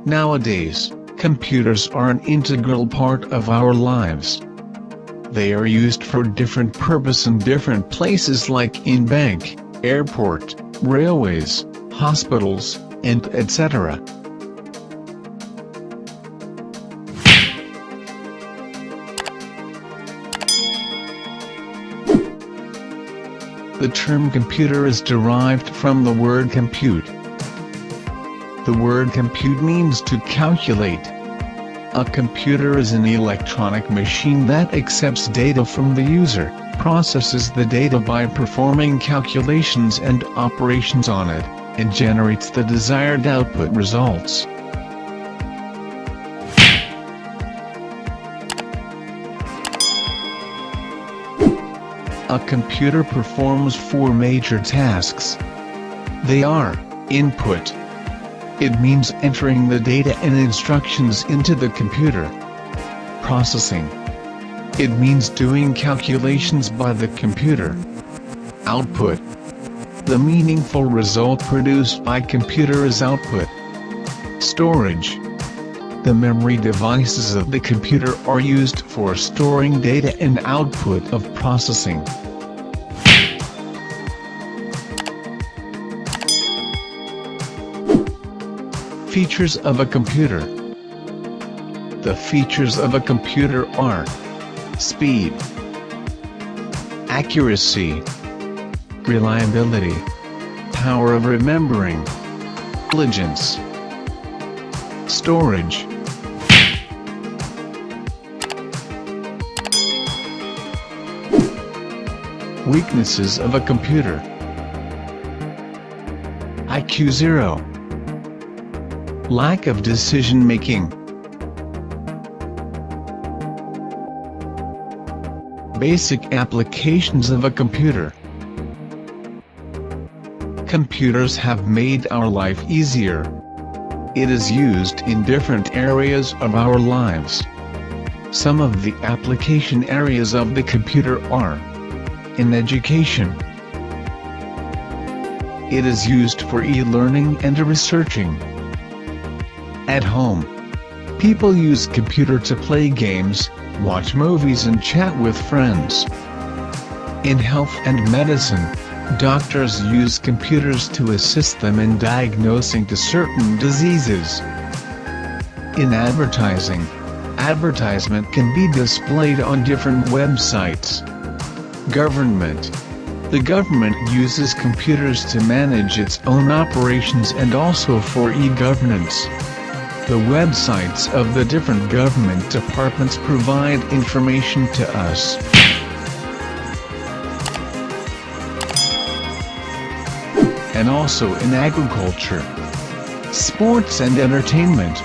Nowadays, computers are an integral part of our lives. They are used for different purposes in different places like in bank, airport, railways, hospitals, and etc. The term computer is derived from the word compute. The word compute means to calculate. A computer is an electronic machine that accepts data from the user, processes the data by performing calculations and operations on it, and generates the desired output results. A computer performs 4 major tasks. They are: input. It means entering the data and instructions into the computer. Processing. It means doing calculations by the computer. Output. The meaningful result produced by computer is output. Storage. The memory devices of the computer are used for storing data and output of processing. Features of a computer. The features of a computer are: speed, accuracy, reliability, power of remembering, intelligence, storage. Weaknesses of a computer. IQ 0. Lack of decision-making. Basic applications of a computer. Computers have made our life easier. It is used in different areas of our lives. Some of the application areas of the computer are: in education, it is used for e-learning and researching. At home, people use computer to play games, watch movies and chat with friends. In health and medicine, doctors use computers to assist them in diagnosing to certain diseases. In advertising, advertisement can be displayed on different websites. Government. The government uses computers to manage its own operations and also for e-governance. The websites of the different government departments provide information to us. And also in agriculture, sports and entertainment.